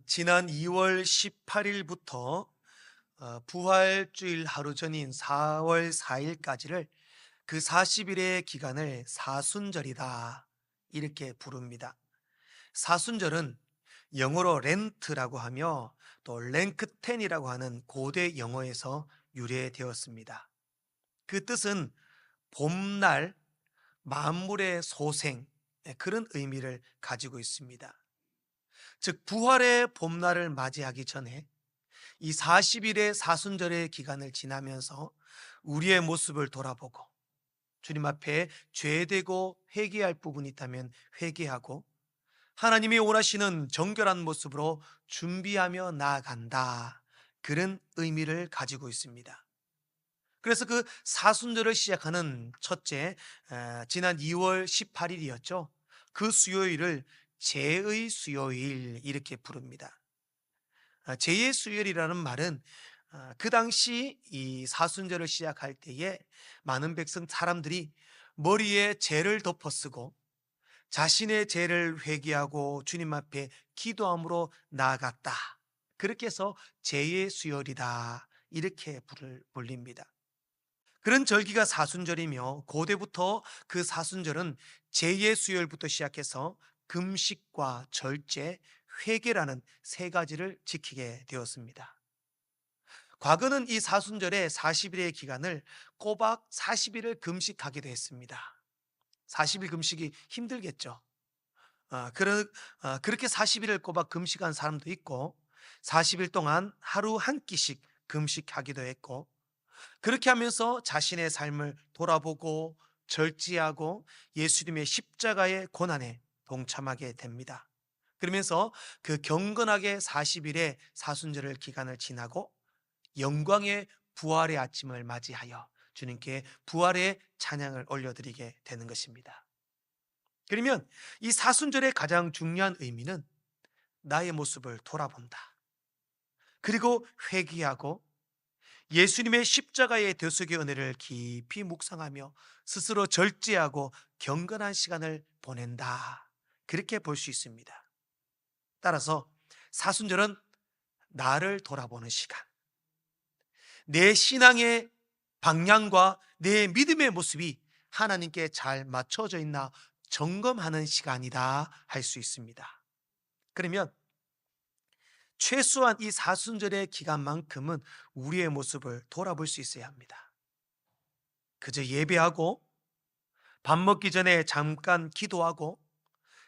지난 2월 18일부터 부활주일 하루 전인 4월 4일까지를 그 40일의 기간을 사순절이다 이렇게 부릅니다. 사순절은 영어로 렌트라고 하며 또 랭크텐이라고 하는 고대 영어에서 유래되었습니다. 그 뜻은 봄날, 만물의 소생, 그런 의미를 가지고 있습니다. 즉 부활의 봄날을 맞이하기 전에 이 40일의 사순절의 기간을 지나면서 우리의 모습을 돌아보고 주님 앞에 죄되고 회개할 부분이 있다면 회개하고 하나님이 원하시는 정결한 모습으로 준비하며 나아간다, 그런 의미를 가지고 있습니다. 그래서 그 사순절을 시작하는 첫째, 지난 2월 18일이었죠. 그 수요일을 제의 수요일 이렇게 부릅니다. 제의 수요일이라는 말은 그 당시 이 사순절을 시작할 때에 많은 백성 사람들이 머리에 죄를 덮어쓰고 자신의 죄를 회개하고 주님 앞에 기도함으로 나아갔다. 그렇게 해서 제의 수요일이다 이렇게 불립니다. 그런 절기가 사순절이며 고대부터 그 사순절은 제의 수요일부터 시작해서 금식과 절제, 회개라는 세 가지를 지키게 되었습니다. 과거는 이 사순절의 40일의 기간을 꼬박 40일을 금식하기도 했습니다. 40일 금식이 힘들겠죠. 그렇게 40일을 꼬박 금식한 사람도 있고 40일 동안 하루 한 끼씩 금식하기도 했고, 그렇게 하면서 자신의 삶을 돌아보고 절제하고 예수님의 십자가의 고난에 동참하게 됩니다. 그러면서 그 경건하게 40일의 사순절을 기간을 지나고 영광의 부활의 아침을 맞이하여 주님께 부활의 찬양을 올려드리게 되는 것입니다. 그러면 이 사순절의 가장 중요한 의미는 나의 모습을 돌아본다, 그리고 회개하고 예수님의 십자가의 대속의 은혜를 깊이 묵상하며 스스로 절제하고 경건한 시간을 보낸다, 그렇게 볼 수 있습니다. 따라서 사순절은 나를 돌아보는 시간, 내 신앙의 방향과 내 믿음의 모습이 하나님께 잘 맞춰져 있나 점검하는 시간이다 할 수 있습니다. 그러면 최소한 이 사순절의 기간만큼은 우리의 모습을 돌아볼 수 있어야 합니다. 그저 예배하고 밥 먹기 전에 잠깐 기도하고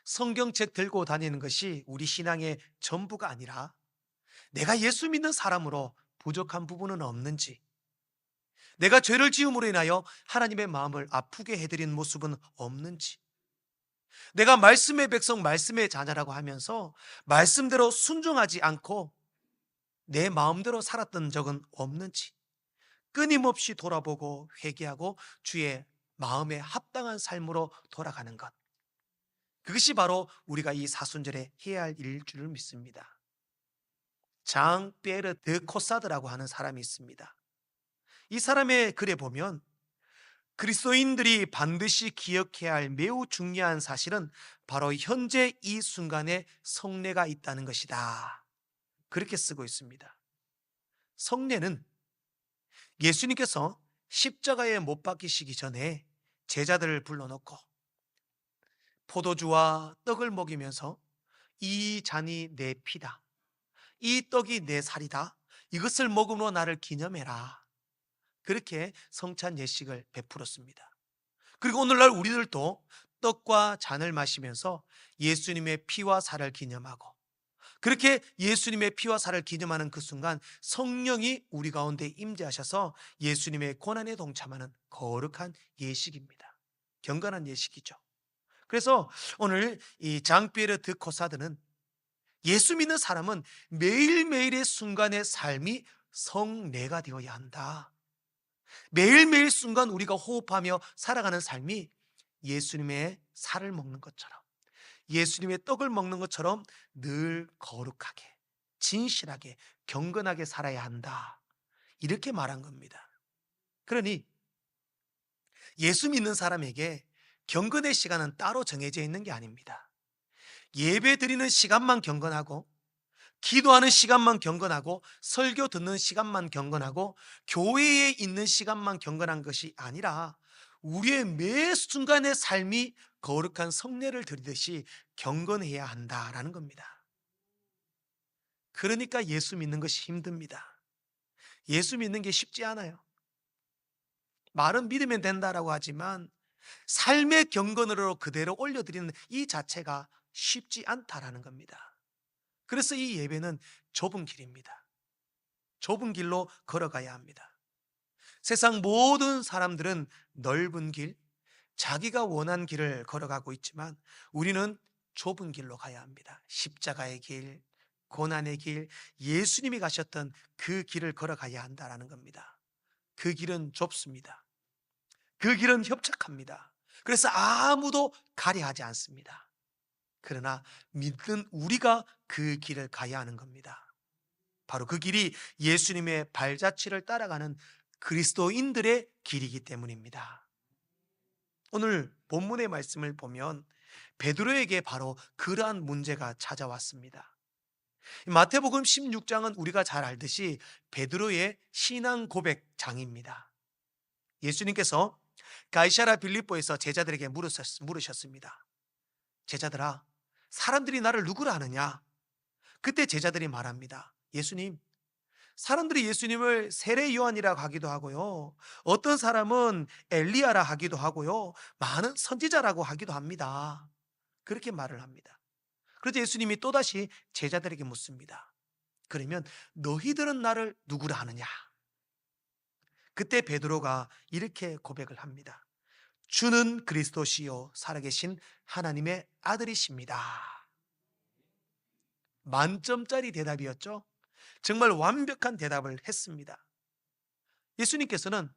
성경책 들고 다니는 것이 우리 신앙의 전부가 아니라 내가 예수 믿는 사람으로 부족한 부분은 없는지, 내가 죄를 지음으로 인하여 하나님의 마음을 아프게 해드린 모습은 없는지, 내가 말씀의 백성, 말씀의 자녀라고 하면서 말씀대로 순종하지 않고 내 마음대로 살았던 적은 없는지 끊임없이 돌아보고 회개하고 주의 마음에 합당한 삶으로 돌아가는 것, 그것이 바로 우리가 이 사순절에 해야 할 일일 줄을 믿습니다. 장 피에르 드 코사드라고 하는 사람이 있습니다. 이 사람의 글에 보면 그리스도인들이 반드시 기억해야 할 매우 중요한 사실은 바로 현재 이 순간에 성례가 있다는 것이다, 그렇게 쓰고 있습니다. 성례는 예수님께서 십자가에 못 박히시기 전에 제자들을 불러놓고 포도주와 떡을 먹이면서 이 잔이 내 피다, 이 떡이 내 살이다, 이것을 먹음으로 나를 기념해라, 그렇게 성찬 예식을 베풀었습니다. 그리고 오늘날 우리들도 떡과 잔을 마시면서 예수님의 피와 살을 기념하고, 그렇게 예수님의 피와 살을 기념하는 그 순간 성령이 우리 가운데 임재하셔서 예수님의 고난에 동참하는 거룩한 예식입니다. 경건한 예식이죠. 그래서 오늘 이 장피에르 드 코사드는 예수 믿는 사람은 매일매일의 순간의 삶이 성례가 되어야 한다. 매일매일 순간 우리가 호흡하며 살아가는 삶이 예수님의 살을 먹는 것처럼, 예수님의 떡을 먹는 것처럼 늘 거룩하게, 진실하게, 경건하게 살아야 한다, 이렇게 말한 겁니다. 그러니 예수 믿는 사람에게 경건의 시간은 따로 정해져 있는 게 아닙니다. 예배 드리는 시간만 경건하고 기도하는 시간만 경건하고 설교 듣는 시간만 경건하고 교회에 있는 시간만 경건한 것이 아니라 우리의 매 순간의 삶이 거룩한 성례를 드리듯이 경건해야 한다라는 겁니다. 그러니까 예수 믿는 것이 힘듭니다. 예수 믿는 게 쉽지 않아요. 말은 믿으면 된다라고 하지만 삶의 경건으로 그대로 올려드리는 이 자체가 쉽지 않다라는 겁니다. 그래서 이 예배는 좁은 길입니다. 좁은 길로 걸어가야 합니다. 세상 모든 사람들은 넓은 길, 자기가 원한 길을 걸어가고 있지만 우리는 좁은 길로 가야 합니다. 십자가의 길, 고난의 길, 예수님이 가셨던 그 길을 걸어가야 한다는 겁니다. 그 길은 좁습니다. 그 길은 협착합니다. 그래서 아무도 가려 하지 않습니다. 그러나 믿는 우리가 그 길을 가야 하는 겁니다. 바로 그 길이 예수님의 발자취를 따라가는 그리스도인들의 길이기 때문입니다. 오늘 본문의 말씀을 보면 베드로에게 바로 그러한 문제가 찾아왔습니다. 마태복음 16장은 우리가 잘 알듯이 베드로의 신앙 고백장입니다. 예수님께서 가이사랴 빌립보에서 제자들에게 물으셨습니다. 제자들아, 사람들이 나를 누구라 하느냐? 그때 제자들이 말합니다. 예수님, 사람들이 예수님을 세례 요한이라고 하기도 하고요, 어떤 사람은 엘리야라 하기도 하고요, 많은 선지자라고 하기도 합니다. 그렇게 말을 합니다. 그래서 예수님이 또다시 제자들에게 묻습니다. 그러면 너희들은 나를 누구라 하느냐? 그때 베드로가 이렇게 고백을 합니다. 주는 그리스도시요 살아계신 하나님의 아들이십니다. 만점짜리 대답이었죠. 정말 완벽한 대답을 했습니다. 예수님께서는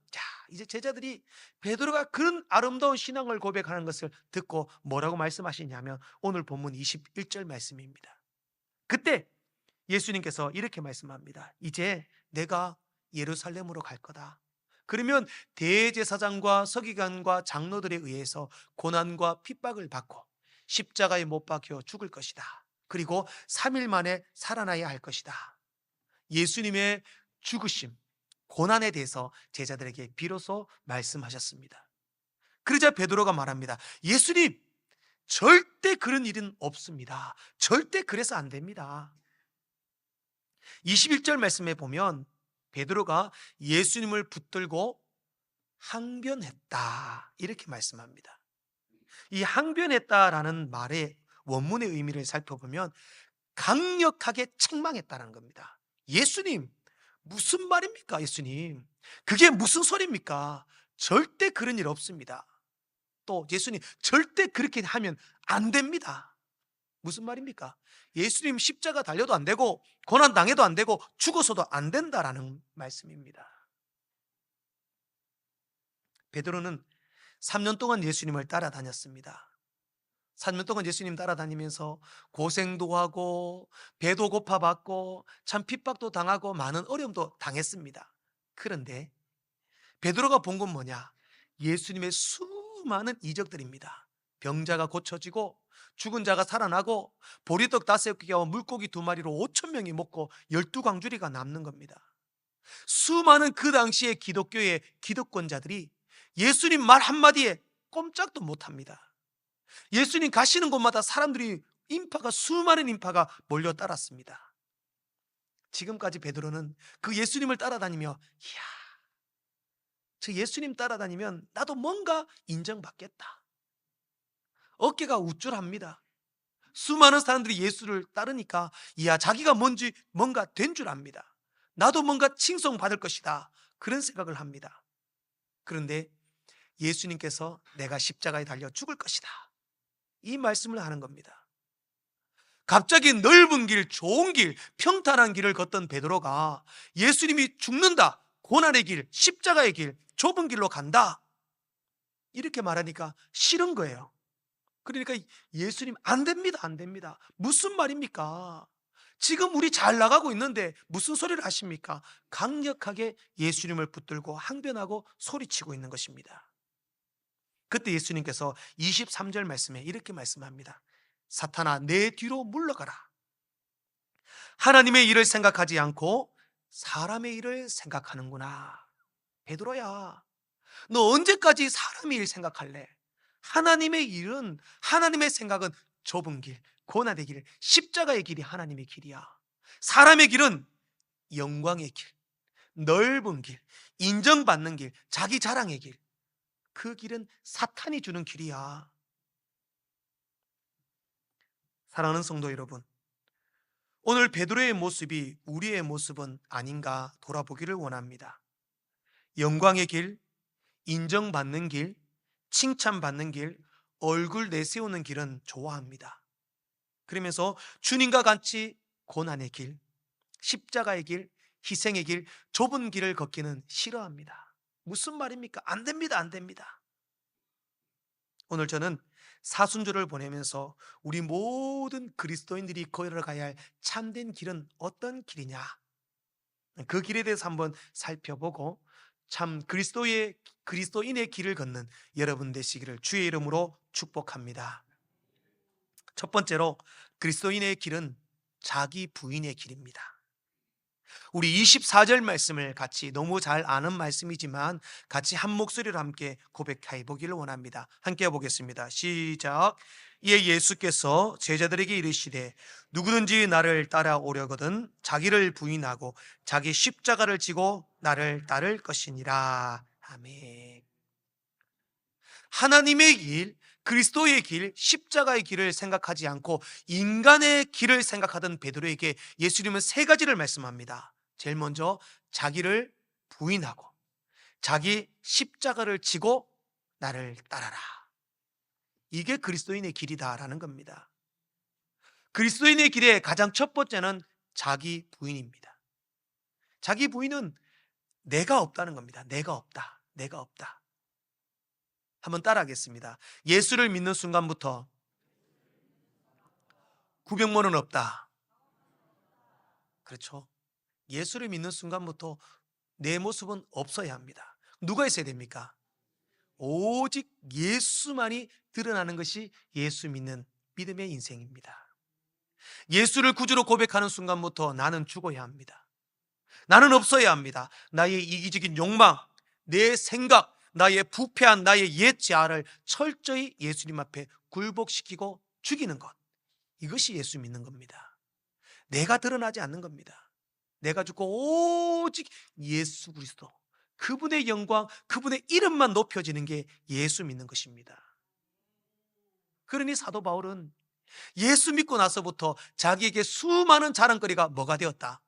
이제 제자들이 베드로가 그런 아름다운 신앙을 고백하는 것을 듣고 뭐라고 말씀하시냐면 오늘 본문 21절 말씀입니다. 그때 예수님께서 이렇게 말씀합니다. 이제 내가 예루살렘으로 갈 거다. 그러면 대제사장과 서기관과 장로들에 의해서 고난과 핍박을 받고 십자가에 못 박혀 죽을 것이다. 그리고 3일 만에 살아나야 할 것이다. 예수님의 죽으심, 고난에 대해서 제자들에게 비로소 말씀하셨습니다. 그러자 베드로가 말합니다. 예수님, 절대 그런 일은 없습니다. 절대 그래서 안 됩니다. 21절 말씀에 보면 베드로가 예수님을 붙들고 항변했다 이렇게 말씀합니다. 이 항변했다라는 말의 원문의 의미를 살펴보면 강력하게 책망했다는 겁니다. 예수님, 무슨 말입니까? 예수님, 그게 무슨 소리입니까? 절대 그런 일 없습니다. 또 예수님, 절대 그렇게 하면 안 됩니다. 무슨 말입니까? 예수님 십자가 달려도 안 되고 고난 당해도 안 되고 죽어서도 안 된다라는 말씀입니다. 베드로는 3년 동안 예수님을 따라다녔습니다. 3년 동안 예수님 따라다니면서 고생도 하고 배도 고파받고 참 핍박도 당하고 많은 어려움도 당했습니다. 그런데 베드로가 본 건 뭐냐? 예수님의 수많은 이적들입니다. 병자가 고쳐지고 죽은 자가 살아나고 보리떡 5개와 물고기 2마리로 5천 명이 먹고 12광주리가 남는 겁니다. 수많은 그 당시의 기독교의 기득권자들이 예수님 말 한마디에 꼼짝도 못합니다. 예수님 가시는 곳마다 사람들이 수많은 인파가 몰려 따랐습니다. 지금까지 베드로는 그 예수님을 따라다니며 이야, 저 예수님 따라다니면 나도 뭔가 인정받겠다. 어깨가 우쭐합니다. 수많은 사람들이 예수를 따르니까 이야, 자기가 뭔가 된 줄 압니다. 나도 뭔가 칭송받을 것이다. 그런 생각을 합니다. 그런데 예수님께서 내가 십자가에 달려 죽을 것이다. 이 말씀을 하는 겁니다. 갑자기 넓은 길, 좋은 길, 평탄한 길을 걷던 베드로가 예수님이 죽는다, 고난의 길, 십자가의 길, 좁은 길로 간다 이렇게 말하니까 싫은 거예요. 그러니까 예수님 안 됩니다, 안 됩니다. 무슨 말입니까? 지금 우리 잘 나가고 있는데 무슨 소리를 하십니까? 강력하게 예수님을 붙들고 항변하고 소리치고 있는 것입니다. 그때 예수님께서 23절 말씀에 이렇게 말씀합니다. 사탄아, 내 뒤로 물러가라. 하나님의 일을 생각하지 않고 사람의 일을 생각하는구나. 베드로야, 너 언제까지 사람의 일 생각할래? 하나님의 일은, 하나님의 생각은 좁은 길, 고난의 길, 십자가의 길이 하나님의 길이야. 사람의 길은 영광의 길, 넓은 길, 인정받는 길, 자기 자랑의 길. 그 길은 사탄이 주는 길이야. 사랑하는 성도 여러분, 오늘 베드로의 모습이 우리의 모습은 아닌가 돌아보기를 원합니다. 영광의 길, 인정받는 길, 칭찬받는 길, 얼굴 내세우는 길은 좋아합니다. 그러면서 주님과 같이 고난의 길, 십자가의 길, 희생의 길, 좁은 길을 걷기는 싫어합니다. 무슨 말입니까? 안 됩니다, 안 됩니다. 오늘 저는 사순절을 보내면서 우리 모든 그리스도인들이 걸어가야 할 참된 길은 어떤 길이냐, 그 길에 대해서 한번 살펴보고 참 그리스도인의 길을 걷는 여러분 되시기를 주의 이름으로 축복합니다. 첫 번째로, 그리스도인의 길은 자기 부인의 길입니다. 우리 24절 말씀을 같이, 너무 잘 아는 말씀이지만 같이 한 목소리로 함께 고백해 보기를 원합니다. 함께 보겠습니다. 시작. 이에 예수께서 제자들에게 이르시되 누구든지 나를 따라오려거든 자기를 부인하고 자기 십자가를 지고 나를 따를 것이니라. 아멘. 하나님의 길, 그리스도의 길, 십자가의 길을 생각하지 않고 인간의 길을 생각하던 베드로에게 예수님은 세 가지를 말씀합니다. 제일 먼저 자기를 부인하고 자기 십자가를 지고 나를 따라라. 이게 그리스도인의 길이다라는 겁니다. 그리스도인의 길의 가장 첫 번째는 자기 부인입니다. 자기 부인은 내가 없다는 겁니다. 내가 없다. 내가 없다. 한번 따라하겠습니다. 예수를 믿는 순간부터 구병모는 없다. 그렇죠. 예수를 믿는 순간부터 내 모습은 없어야 합니다. 누가 있어야 됩니까? 오직 예수만이 드러나는 것이 예수 믿는 믿음의 인생입니다. 예수를 구주로 고백하는 순간부터 나는 죽어야 합니다. 나는 없어야 합니다. 나의 이기적인 욕망, 내 생각, 나의 부패한 나의 옛 자아를 철저히 예수님 앞에 굴복시키고 죽이는 것, 이것이 예수 믿는 겁니다. 내가 드러나지 않는 겁니다. 내가 죽고 오직 예수 그리스도, 그분의 영광, 그분의 이름만 높여지는 게 예수 믿는 것입니다. 그러니 사도 바울은 예수 믿고 나서부터 자기에게 수많은 자랑거리가 뭐가 되었다?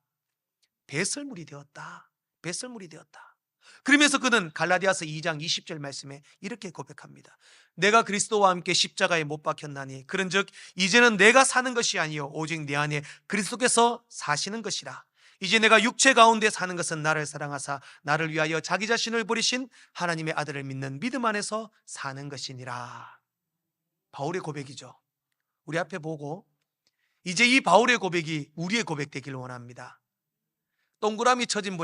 배설물이 되었다. 배설물이 되었다. 그러면서 그는 갈라디아서 2장 20절 말씀에 이렇게 고백합니다. 내가 그리스도와 함께 십자가에 못 박혔나니 그런즉 이제는 내가 사는 것이 아니요 오직 내 안에 그리스도께서 사시는 것이라. 이제 내가 육체 가운데 사는 것은 나를 사랑하사 나를 위하여 자기 자신을 버리신 하나님의 아들을 믿는 믿음 안에서 사는 것이니라. 바울의 고백이죠. 우리 앞에 보고 이제 이 바울의 고백이 우리의 고백 되길 원합니다. 동그라미 쳐진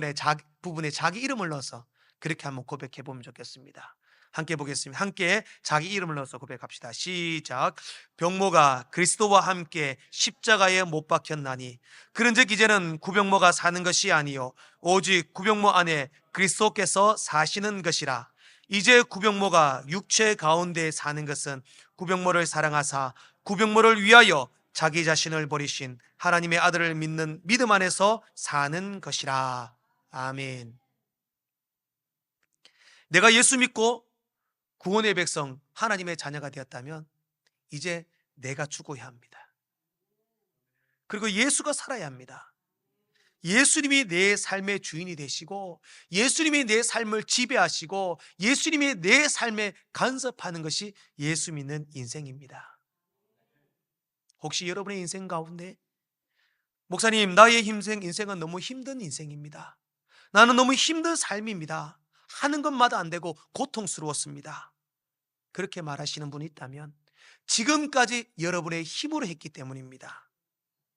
부분에 자기 이름을 넣어서 그렇게 한번 고백해 보면 좋겠습니다. 함께 보겠습니다. 함께 자기 이름을 넣어서 고백합시다. 시작. 병모가 그리스도와 함께 십자가에 못 박혔나니 그런즉 이제는 구병모가 사는 것이 아니요 오직 구병모 안에 그리스도께서 사시는 것이라. 이제 구병모가 육체 가운데 사는 것은 구병모를 사랑하사 구병모를 위하여 자기 자신을 버리신 하나님의 아들을 믿는 믿음 안에서 사는 것이라. 아멘. 내가 예수 믿고 구원의 백성, 하나님의 자녀가 되었다면 이제 내가 죽어야 합니다. 그리고 예수가 살아야 합니다. 예수님이 내 삶의 주인이 되시고 예수님이 내 삶을 지배하시고 예수님이 내 삶에 간섭하는 것이 예수 믿는 인생입니다. 혹시 여러분의 인생 가운데 목사님, 나의 인생은 너무 힘든 인생입니다. 나는 너무 힘든 삶입니다. 하는 것마다 안 되고 고통스러웠습니다. 그렇게 말하시는 분이 있다면 지금까지 여러분의 힘으로 했기 때문입니다.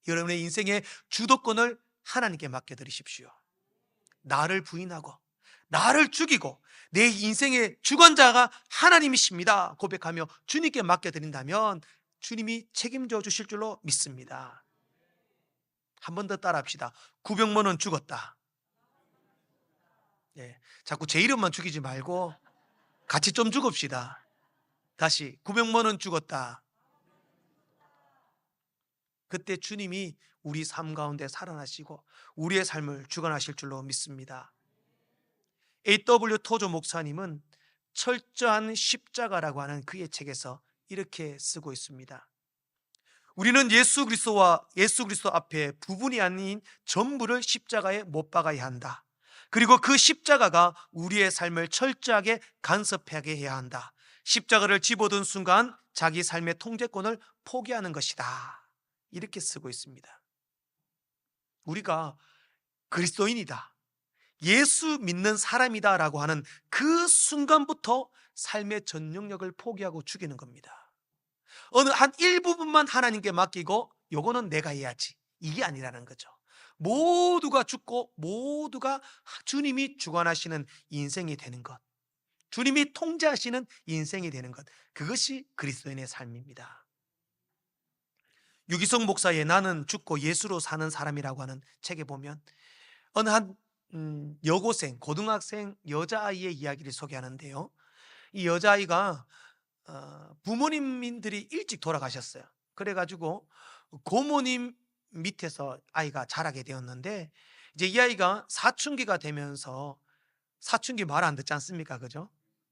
여러분의 인생의 주도권을 하나님께 맡겨드리십시오. 나를 부인하고 나를 죽이고 내 인생의 주관자가 하나님이십니다 고백하며 주님께 맡겨드린다면 주님이 책임져 주실 줄로 믿습니다. 한 번 더 따라합시다. 900만 원 죽었다. 예, 자꾸 제 이름만 죽이지 말고 같이 좀 죽읍시다. 다시 900만 원 죽었다. 그때 주님이 우리 삶 가운데 살아나시고 우리의 삶을 주관하실 줄로 믿습니다. A.W. 토조 목사님은 철저한 십자가라고 하는 그의 책에서 이렇게 쓰고 있습니다. 우리는 예수 그리스도 앞에 부분이 아닌 전부를 십자가에 못 박아야 한다. 그리고 그 십자가가 우리의 삶을 철저하게 간섭하게 해야 한다. 십자가를 집어든 순간 자기 삶의 통제권을 포기하는 것이다. 이렇게 쓰고 있습니다. 우리가 그리스도인이다, 예수 믿는 사람이다 라고 하는 그 순간부터 삶의 전능력을 포기하고 죽이는 겁니다. 어느 한 일부분만 하나님께 맡기고 요거는 내가 해야지, 이게 아니라는 거죠. 모두가 죽고 모두가 주님이 주관하시는 인생이 되는 것, 주님이 통제하시는 인생이 되는 것, 그것이 그리스도인의 삶입니다. 유기성 목사의 나는 죽고 예수로 사는 사람이라고 하는 책에 보면 어느 한 여고생, 고등학생 여자아이의 이야기를 소개하는데요, 이 여자아이가 부모님들이 일찍 돌아가셨어요. 그래가지고 고모님 밑에서 아이가 자라게 되었는데, 이제 이 아이가 사춘기가 되면서, 사춘기 말 안 듣지 않습니까? 그죠?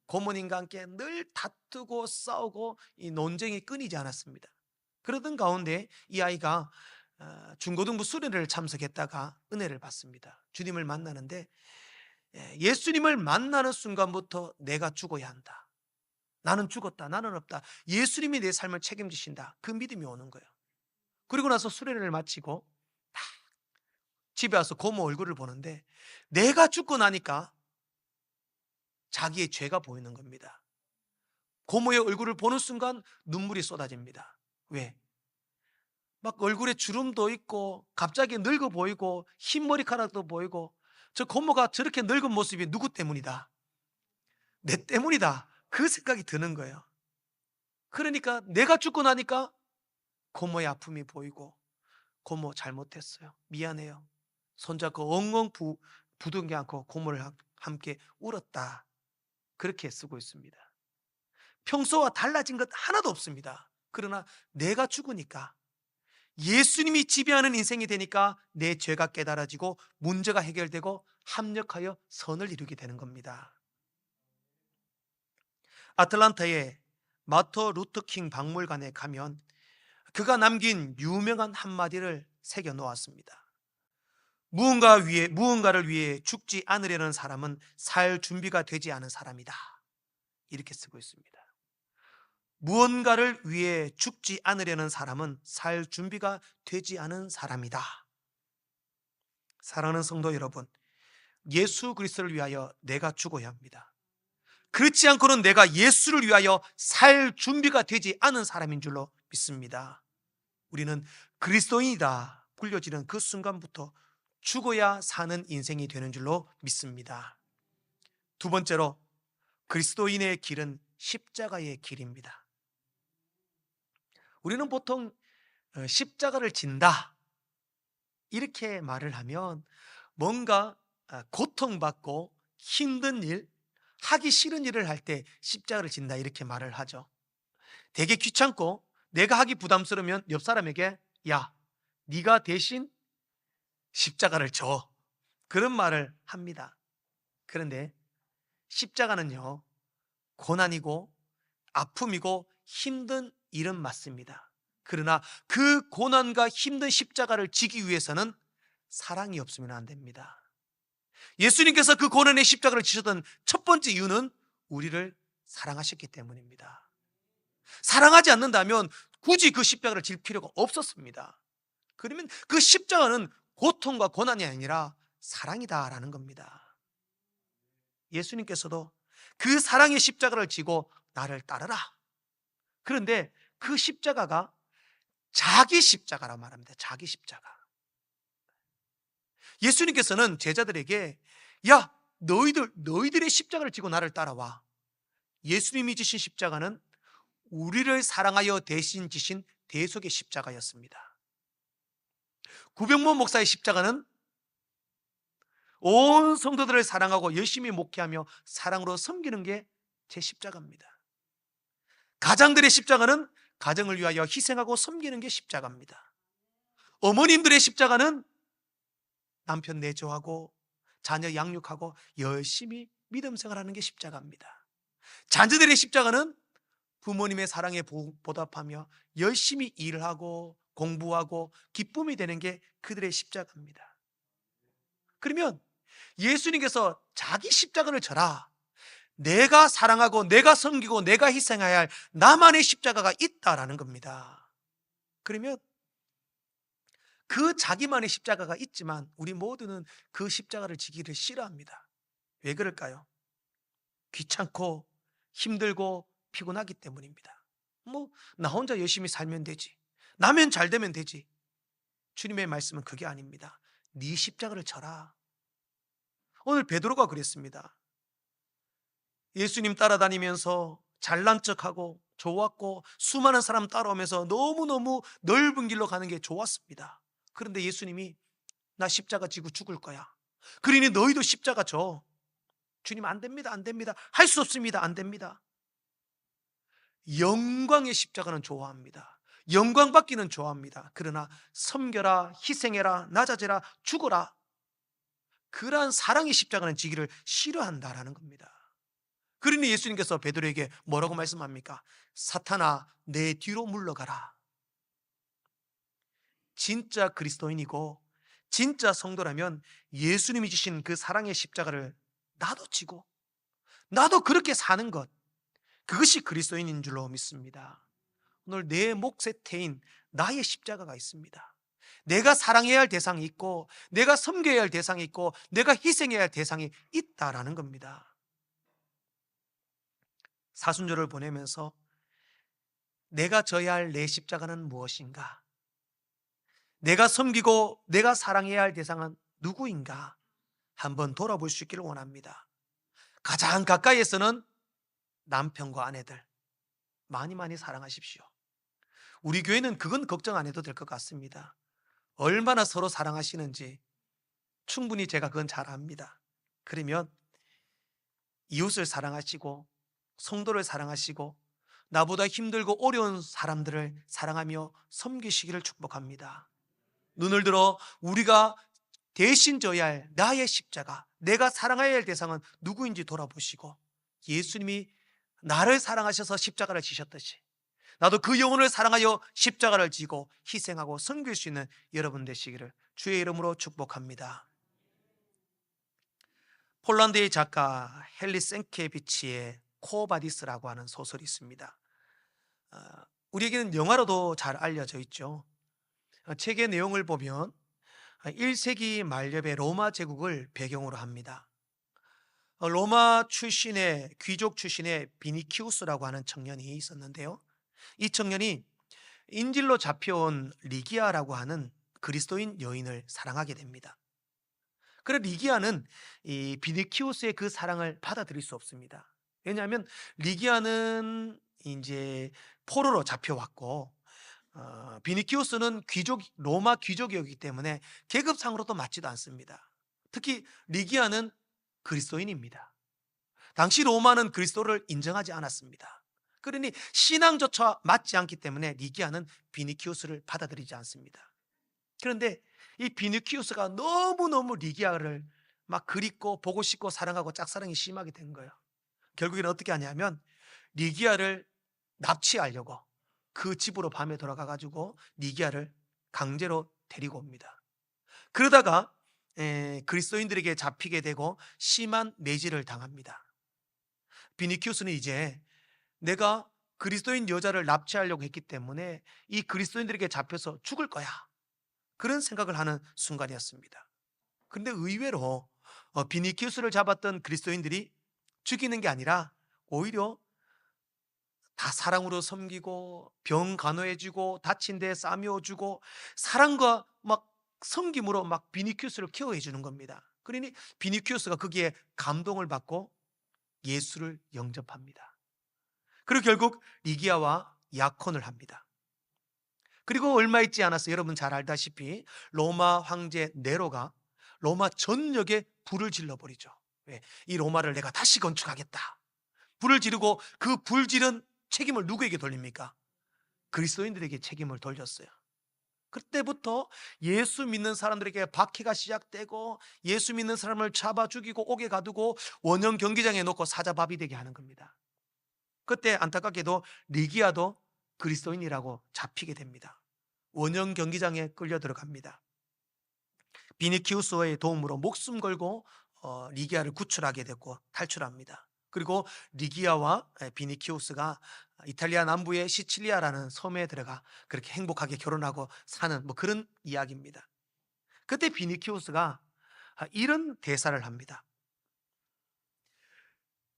고모님과 함께 늘 다투고 싸우고 이 논쟁이 끊이지 않았습니다. 그러던 가운데 이 아이가 중고등부 수련회를 참석했다가 은혜를 받습니다. 주님을 만나는데, 예수님을 만나는 순간부터 내가 죽어야 한다, 나는 죽었다, 나는 없다, 예수님이 내 삶을 책임지신다, 그 믿음이 오는 거예요. 그리고 나서 수련회를 마치고 딱 집에 와서 고모 얼굴을 보는데 내가 죽고 나니까 자기의 죄가 보이는 겁니다. 고모의 얼굴을 보는 순간 눈물이 쏟아집니다. 왜? 막 얼굴에 주름도 있고 갑자기 늙어 보이고 흰머리카락도 보이고, 저 고모가 저렇게 늙은 모습이 누구 때문이다, 내 때문이다, 그 생각이 드는 거예요. 그러니까 내가 죽고 나니까 고모의 아픔이 보이고, 고모 잘못했어요, 미안해요, 손잡고 엉엉 부둥켜 안고 고모를 함께 울었다, 그렇게 쓰고 있습니다. 평소와 달라진 것 하나도 없습니다. 그러나 내가 죽으니까, 예수님이 지배하는 인생이 되니까 내 죄가 깨달아지고 문제가 해결되고 합력하여 선을 이루게 되는 겁니다. 아틀란타의 마터 루터 킹 박물관에 가면 그가 남긴 유명한 한마디를 새겨 놓았습니다. 무언가를 위해 죽지 않으려는 사람은 살 준비가 되지 않은 사람이다, 이렇게 쓰고 있습니다. 무언가를 위해 죽지 않으려는 사람은 살 준비가 되지 않은 사람이다. 사랑하는 성도 여러분, 예수 그리스도를 위하여 내가 죽어야 합니다. 그렇지 않고는 내가 예수를 위하여 살 준비가 되지 않은 사람인 줄로 믿습니다. 우리는 그리스도인이다 불려지는 그 순간부터 죽어야 사는 인생이 되는 줄로 믿습니다. 두 번째로, 그리스도인의 길은 십자가의 길입니다. 우리는 보통 십자가를 진다 이렇게 말을 하면 뭔가 고통받고 힘든 일, 하기 싫은 일을 할 때 십자가를 진다 이렇게 말을 하죠. 되게 귀찮고 내가 하기 부담스러우면 옆 사람에게 야, 네가 대신 십자가를 져, 그런 말을 합니다. 그런데 십자가는요, 고난이고 아픔이고 힘든 일은 맞습니다. 그러나 그 고난과 힘든 십자가를 지기 위해서는 사랑이 없으면 안 됩니다. 예수님께서 그 고난의 십자가를 지셨던 첫 번째 이유는 우리를 사랑하셨기 때문입니다. 사랑하지 않는다면 굳이 그 십자가를 질 필요가 없었습니다. 그러면 그 십자가는 고통과 고난이 아니라 사랑이다라는 겁니다. 예수님께서도 그 사랑의 십자가를 지고 나를 따르라. 그런데 그 십자가가 자기 십자가라 말합니다. 자기 십자가. 예수님께서는 제자들에게 야, 너희들의 십자가를 지고 나를 따라와. 예수님이 지신 십자가는 우리를 사랑하여 대신 지신 대속의 십자가였습니다. 구병모 목사의 십자가는 온 성도들을 사랑하고 열심히 목회하며 사랑으로 섬기는 게 제 십자가입니다. 가장들의 십자가는 가정을 위하여 희생하고 섬기는 게 십자가입니다. 어머님들의 십자가는 남편 내조하고 자녀 양육하고 열심히 믿음 생활하는 게 십자가입니다. 자녀들의 십자가는 부모님의 사랑에 보답하며 열심히 일을 하고 공부하고 기쁨이 되는 게 그들의 십자가입니다. 그러면 예수님께서 자기 십자가를 져라, 내가 사랑하고 내가 섬기고 내가 희생해야 할 나만의 십자가가 있다라는 겁니다. 그러면 그 자기만의 십자가가 있지만 우리 모두는 그 십자가를 지기를 싫어합니다. 왜 그럴까요? 귀찮고 힘들고 피곤하기 때문입니다. 나 혼자 열심히 살면 되지, 나면 잘 되면 되지. 주님의 말씀은 그게 아닙니다. 네 십자가를 져라. 오늘 베드로가 그랬습니다. 예수님 따라다니면서 잘난 척하고 좋았고 수많은 사람 따라오면서 너무너무 넓은 길로 가는 게 좋았습니다. 그런데 예수님이 나 십자가 지고 죽을 거야, 그러니 너희도 십자가 져. 주님, 안 됩니다, 안 됩니다, 할 수 없습니다, 안 됩니다. 영광의 십자가는 좋아합니다. 영광 받기는 좋아합니다. 그러나 섬겨라, 희생해라, 낮아져라, 죽어라, 그러한 사랑의 십자가는 지기를 싫어한다라는 겁니다. 그러니 예수님께서 베드로에게 뭐라고 말씀합니까? 사탄아, 내 뒤로 물러가라. 진짜 그리스도인이고 진짜 성도라면 예수님이 주신 그 사랑의 십자가를 나도 지고 나도 그렇게 사는 것, 그것이 그리스도인인 줄로 믿습니다. 오늘 내 몫의 태인 나의 십자가가 있습니다. 내가 사랑해야 할 대상이 있고 내가 섬겨야 할 대상이 있고 내가 희생해야 할 대상이 있다라는 겁니다. 사순절을 보내면서 내가 져야 할 내 십자가는 무엇인가? 내가 섬기고 내가 사랑해야 할 대상은 누구인가? 한번 돌아볼 수 있기를 원합니다. 가장 가까이에서는 남편과 아내들 많이 많이 사랑하십시오. 우리 교회는 그건 걱정 안 해도 될 것 같습니다. 얼마나 서로 사랑하시는지 충분히 제가 그건 잘 압니다. 그러면 이웃을 사랑하시고 성도를 사랑하시고 나보다 힘들고 어려운 사람들을 사랑하며 섬기시기를 축복합니다. 눈을 들어 우리가 대신 져야 할 나의 십자가, 내가 사랑해야 할 대상은 누구인지 돌아보시고 예수님이 나를 사랑하셔서 십자가를 지셨듯이 나도 그 영혼을 사랑하여 십자가를 지고 희생하고 섬길 수 있는 여러분 되시기를 주의 이름으로 축복합니다. 폴란드의 작가 헬리 생케비치의 코바디스라고 하는 소설이 있습니다. 우리에게는 영화로도 잘 알려져 있죠. 책의 내용을 보면 1세기 말엽의 로마 제국을 배경으로 합니다. 로마 출신의 귀족 출신의 비니키우스라고 하는 청년이 있었는데요, 이 청년이 인질로 잡혀온 리기아라고 하는 그리스도인 여인을 사랑하게 됩니다. 그래 리기아는 이 비니키우스의 그 사랑을 받아들일 수 없습니다. 왜냐하면 리기아는 이제 포로로 잡혀왔고 비니키우스는 로마 귀족이었기 때문에 계급상으로도 맞지도 않습니다. 특히 리기아는 그리스도인입니다. 당시 로마는 그리스도를 인정하지 않았습니다. 그러니 신앙조차 맞지 않기 때문에 리기아는 비니키우스를 받아들이지 않습니다. 그런데 이 비니키우스가 너무너무 리기아를 막 그립고 보고 싶고 사랑하고 짝사랑이 심하게 된 거예요. 결국에는 어떻게 하냐면 리기아를 납치하려고 그 집으로 밤에 돌아가 가지고 리기아를 강제로 데리고 옵니다. 그러다가 그리스도인들에게 잡히게 되고 심한 매질을 당합니다. 비니키우스는 이제 내가 그리스도인 여자를 납치하려고 했기 때문에 이 그리스도인들에게 잡혀서 죽을 거야, 그런 생각을 하는 순간이었습니다. 그런데 의외로 비니키우스를 잡았던 그리스도인들이 죽이는 게 아니라 오히려 다 사랑으로 섬기고 병 간호해주고 다친 데 싸매어주고 사랑과 막 섬김으로 막 비니키우스를 케어해 주는 겁니다. 그러니 비니키우스가 거기에 감동을 받고 예수를 영접합니다. 그리고 결국 리기아와 약혼을 합니다. 그리고 얼마 있지 않아서 여러분 잘 알다시피 로마 황제 네로가 로마 전역에 불을 질러버리죠. 왜? 이 로마를 내가 다시 건축하겠다. 불을 지르고 그 불지른 책임을 누구에게 돌립니까? 그리스도인들에게 책임을 돌렸어요. 그때부터 예수 믿는 사람들에게 박해가 시작되고 예수 믿는 사람을 잡아 죽이고 옥에 가두고 원형 경기장에 놓고 사자밥이 되게 하는 겁니다. 그때 안타깝게도 리기아도 그리스도인이라고 잡히게 됩니다. 원형 경기장에 끌려 들어갑니다. 비니키우스의 도움으로 목숨 걸고 리기아를 구출하게 됐고 탈출합니다. 그리고 리기아와 비니키우스가 이탈리아 남부의 시칠리아라는 섬에 들어가 그렇게 행복하게 결혼하고 사는 그런 이야기입니다. 그때 비니키우스가 이런 대사를 합니다.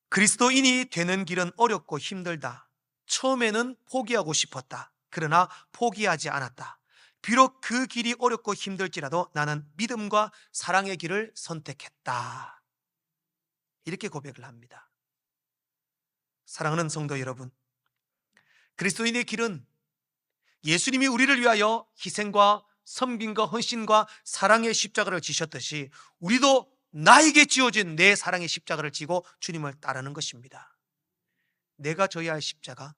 그리스도인이 되는 길은 어렵고 힘들다. 처음에는 포기하고 싶었다. 그러나 포기하지 않았다. 비록 그 길이 어렵고 힘들지라도 나는 믿음과 사랑의 길을 선택했다. 이렇게 고백을 합니다. 사랑하는 성도 여러분, 그리스도인의 길은 예수님이 우리를 위하여 희생과 섬김과 헌신과 사랑의 십자가를 지셨듯이 우리도 나에게 지어진 내 사랑의 십자가를 지고 주님을 따르는 것입니다. 내가 져야 할 십자가,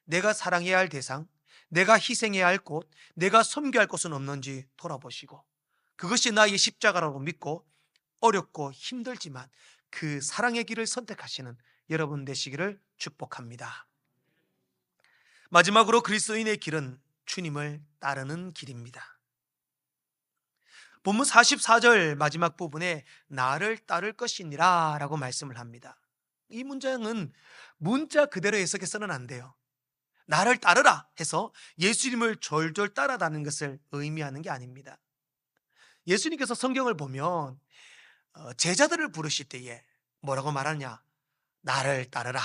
내가 사랑해야 할 대상, 내가 희생해야 할 곳, 내가 섬겨야 할 곳은 없는지 돌아보시고 그것이 나의 십자가라고 믿고 어렵고 힘들지만 그 사랑의 길을 선택하시는 여러분 되시기를 축복합니다. 마지막으로 그리스도인의 길은 주님을 따르는 길입니다. 본문 44절 마지막 부분에 나를 따를 것이니라 라고 말씀을 합니다. 이 문장은 문자 그대로 해석해서는 안 돼요. 나를 따르라 해서 예수님을 졸졸 따라다니는 것을 의미하는 게 아닙니다. 예수님께서 성경을 보면 제자들을 부르실 때에 뭐라고 말하냐? 나를 따르라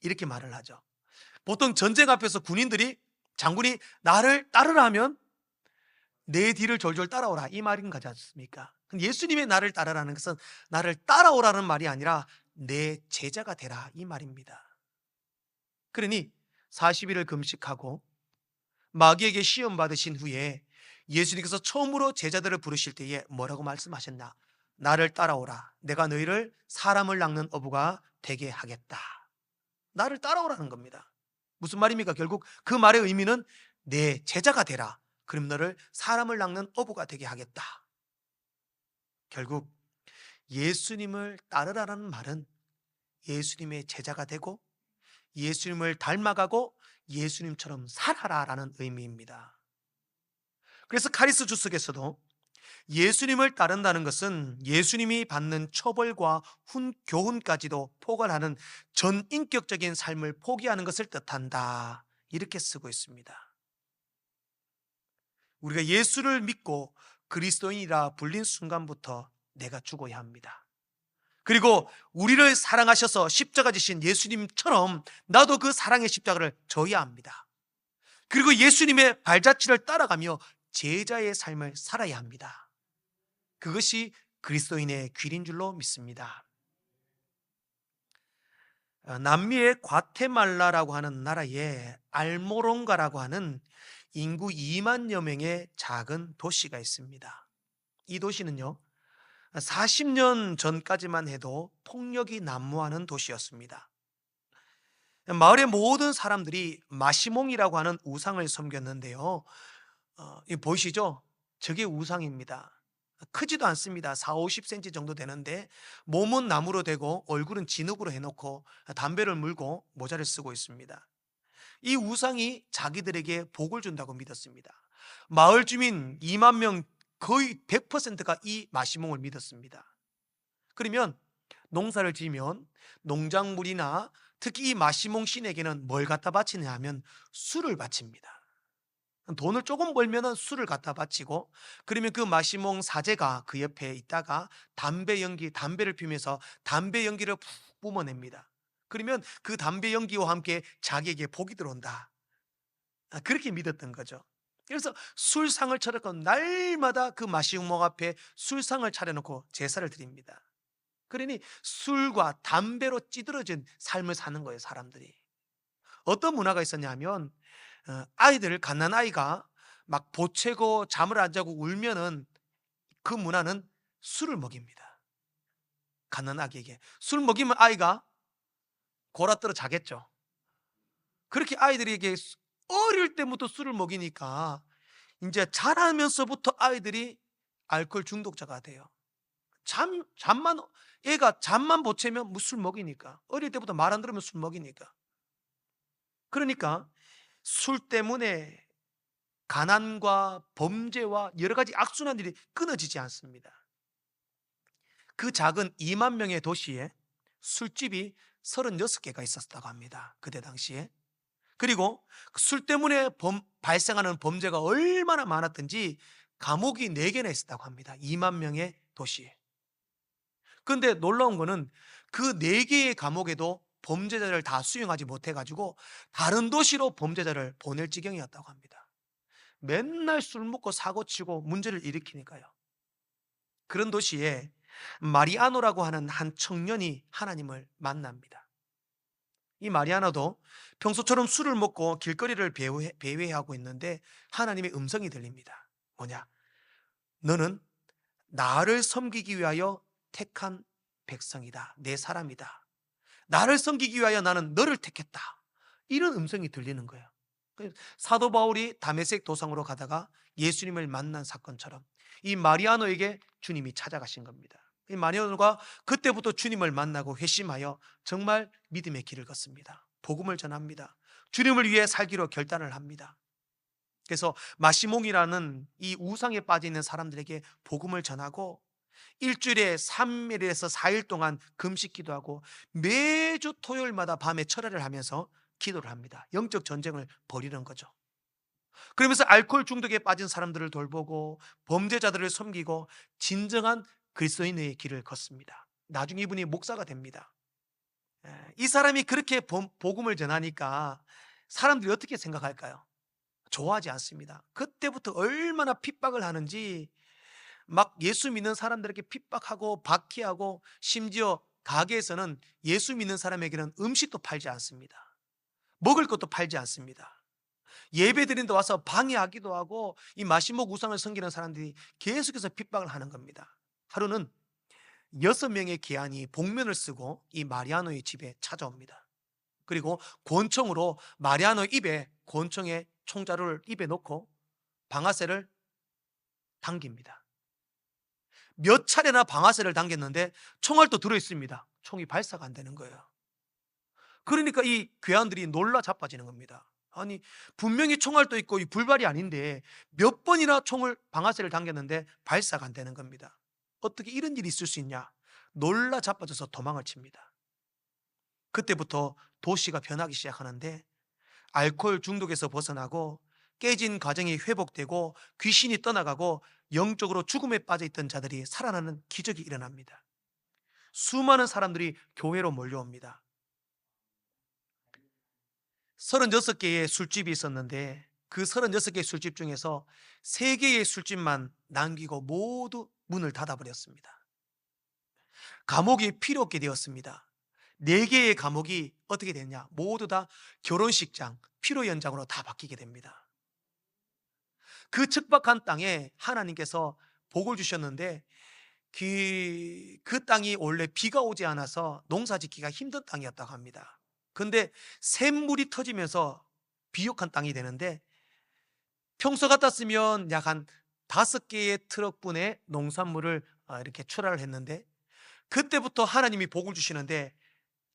이렇게 말을 하죠. 보통 전쟁 앞에서 군인들이 장군이 나를 따르라 하면 내 뒤를 졸졸 따라오라 이 말인 거지 않습니까? 예수님의 나를 따르라는 것은 나를 따라오라는 말이 아니라 내 제자가 되라 이 말입니다. 그러니 40일을 금식하고 마귀에게 시험 받으신 후에 예수님께서 처음으로 제자들을 부르실 때에 뭐라고 말씀하셨나? 나를 따라오라. 내가 너희를 사람을 낚는 어부가 되게 하겠다. 나를 따라오라는 겁니다. 무슨 말입니까? 결국 그 말의 의미는 내 제자가 되라. 그럼 너를 사람을 낚는 어부가 되게 하겠다. 결국 예수님을 따르라는 말은 예수님의 제자가 되고 예수님을 닮아가고 예수님처럼 살아라라는 의미입니다. 그래서 카리스 주석에서도 예수님을 따른다는 것은 예수님이 받는 처벌과 교훈까지도 포괄하는 전인격적인 삶을 포기하는 것을 뜻한다. 이렇게 쓰고 있습니다. 우리가 예수를 믿고 그리스도인이라 불린 순간부터 내가 죽어야 합니다. 그리고 우리를 사랑하셔서 십자가 지신 예수님처럼 나도 그 사랑의 십자가를 져야 합니다. 그리고 예수님의 발자취를 따라가며 제자의 삶을 살아야 합니다. 그것이 그리스도인의 길인 줄로 믿습니다. 남미의 과테말라라고 하는 나라에 알모롱가라고 하는 인구 2만여 명의 작은 도시가 있습니다. 이 도시는요 40년 전까지만 해도 폭력이 난무하는 도시였습니다. 마을의 모든 사람들이 마시몽이라고 하는 우상을 섬겼는데요 이 보이시죠? 저게 우상입니다. 크지도 않습니다. 4, 50cm 정도 되는데 몸은 나무로 되고 얼굴은 진흙으로 해놓고 담배를 물고 모자를 쓰고 있습니다. 이 우상이 자기들에게 복을 준다고 믿었습니다. 마을 주민 2만 명 거의 100%가 이 마시몽을 믿었습니다. 그러면 농사를 지으면 농작물이나 특히 이 마시몽 신에게는 뭘 갖다 바치냐 하면 술을 바칩니다. 돈을 조금 벌면 술을 갖다 바치고 그러면 그 마시몽 사제가 그 옆에 있다가 담배를 피우면서 담배 연기를 푹 뿜어냅니다. 그러면 그 담배 연기와 함께 자기에게 복이 들어온다. 그렇게 믿었던 거죠. 그래서 술상을 차려놓고 날마다 그 마시몽 앞에 술상을 차려놓고 제사를 드립니다. 그러니 술과 담배로 찌들어진 삶을 사는 거예요, 사람들이. 어떤 문화가 있었냐 하면 아이들, 갓난아이가 막 보채고 잠을 안 자고 울면은 그 문화는 술을 먹입니다. 갓난아기에게 술 먹이면 아이가 골아떨어 자겠죠. 그렇게 아이들에게 어릴 때부터 술을 먹이니까 인제 자라면서부터 아이들이 알코올 중독자가 돼요. 잠만, 애가 잠만 못 채면 술 먹이니까. 어릴 때부터 말 안 들으면 술 먹이니까. 그러니까 술 때문에 가난과 범죄와 여러 가지 악순환들이 끊어지지 않습니다. 그 작은 2만 명의 도시에 술집이 36개가 있었다고 합니다. 그때 당시에. 그리고 술 때문에 발생하는 범죄가 얼마나 많았던지 감옥이 4개나 있었다고 합니다. 2만 명의 도시에. 그런데 놀라운 거는 그 4개의 감옥에도 범죄자를 다 수용하지 못해 가지고 다른 도시로 범죄자를 보낼 지경이었다고 합니다. 맨날 술 먹고 사고 치고 문제를 일으키니까요. 그런 도시에 마리아노라고 하는 한 청년이 하나님을 만납니다. 이 마리아노도 평소처럼 술을 먹고 길거리를 배회하고 있는데 하나님의 음성이 들립니다. 뭐냐? 너는 나를 섬기기 위하여 택한 백성이다. 내 사람이다. 나를 섬기기 위하여 나는 너를 택했다. 이런 음성이 들리는 거예요. 사도 바울이 다메섹 도상으로 가다가 예수님을 만난 사건처럼 이 마리아노에게 주님이 찾아가신 겁니다. 이 마리아노가 그때부터 주님을 만나고 회심하여 정말 믿음의 길을 걷습니다. 복음을 전합니다. 주님을 위해 살기로 결단을 합니다. 그래서 마시몽이라는 이 우상에 빠져 있는 사람들에게 복음을 전하고 일주일에 3일에서 4일 동안 금식 기도하고 매주 토요일마다 밤에 철야를 하면서 기도를 합니다. 영적 전쟁을 벌이는 거죠. 그러면서 알코올 중독에 빠진 사람들을 돌보고 범죄자들을 섬기고 진정한 그리스도인의 길을 걷습니다. 나중에 이분이 목사가 됩니다. 이 사람이 그렇게 복음을 전하니까 사람들이 어떻게 생각할까요? 좋아하지 않습니다. 그때부터 얼마나 핍박을 하는지 막 예수 믿는 사람들에게 핍박하고 박해하고 심지어 가게에서는 예수 믿는 사람에게는 음식도 팔지 않습니다. 먹을 것도 팔지 않습니다. 예배 드리는데 와서 방해하기도 하고 이 마시목 우상을 섬기는 사람들이 계속해서 핍박을 하는 겁니다. 하루는 6명의 기한이 복면을 쓰고 이 마리아노의 집에 찾아옵니다. 그리고 권총으로 마리아노 입에 권총의 총자루를 입에 넣고 방아쇠를 당깁니다. 몇 차례나 방아쇠를 당겼는데 총알도 들어있습니다. 총이 발사가 안 되는 거예요. 그러니까 이 괴한들이 놀라 자빠지는 겁니다. 아니, 분명히 총알도 있고 이 불발이 아닌데 몇 번이나 총을 방아쇠를 당겼는데 발사가 안 되는 겁니다. 어떻게 이런 일이 있을 수 있냐? 놀라 자빠져서 도망을 칩니다. 그때부터 도시가 변하기 시작하는데 알코올 중독에서 벗어나고 깨진 가정이 회복되고 귀신이 떠나가고 영적으로 죽음에 빠져 있던 자들이 살아나는 기적이 일어납니다. 수많은 사람들이 교회로 몰려옵니다. 36개의 술집이 있었는데 그 36개의 술집 중에서 3개의 술집만 남기고 모두 문을 닫아버렸습니다. 감옥이 필요 없게 되었습니다. 4개의 감옥이 어떻게 됐냐? 모두 다 결혼식장, 피로 연장으로 다 바뀌게 됩니다. 그 척박한 땅에 하나님께서 복을 주셨는데 그 땅이 원래 비가 오지 않아서 농사 짓기가 힘든 땅이었다고 합니다. 그런데 샘물이 터지면서 비옥한 땅이 되는데 평소 같았으면 약 한 5개의 트럭분의 농산물을 이렇게 출하를 했는데 그때부터 하나님이 복을 주시는데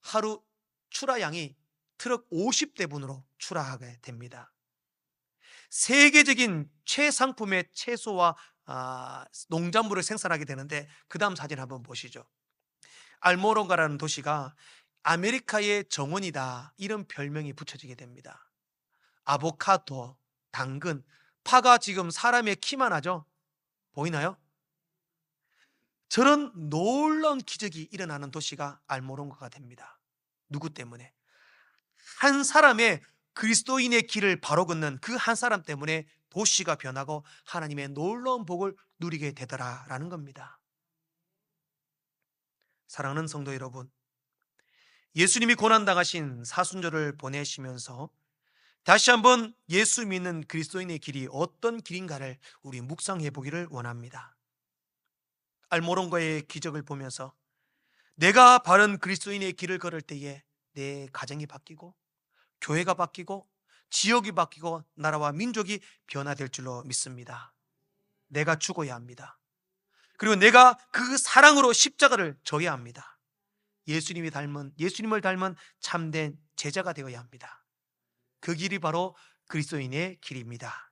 하루 출하량이 트럭 50대분으로 출하하게 됩니다. 세계적인 최상품의 채소와 농작물을 생산하게 되는데 그 다음 사진 한번 보시죠. 알모로가라는 도시가 아메리카의 정원이다 이런 별명이 붙여지게 됩니다. 아보카도, 당근, 파가 지금 사람의 키만 하죠. 보이나요? 저런 놀라운 기적이 일어나는 도시가 알모로가가 됩니다. 누구 때문에? 한 사람의 그리스도인의 길을 바로 걷는 그 한 사람 때문에 도시가 변하고 하나님의 놀라운 복을 누리게 되더라라는 겁니다. 사랑하는 성도 여러분, 예수님이 고난당하신 사순절을 보내시면서 다시 한번 예수 믿는 그리스도인의 길이 어떤 길인가를 우리 묵상해 보기를 원합니다. 알모론과의 기적을 보면서 내가 바른 그리스도인의 길을 걸을 때에 내 가정이 바뀌고 교회가 바뀌고 지역이 바뀌고 나라와 민족이 변화될 줄로 믿습니다. 내가 죽어야 합니다. 그리고 내가 그 사랑으로 십자가를 져야 합니다. 예수님을 닮은 참된 제자가 되어야 합니다. 그 길이 바로 그리스도인의 길입니다.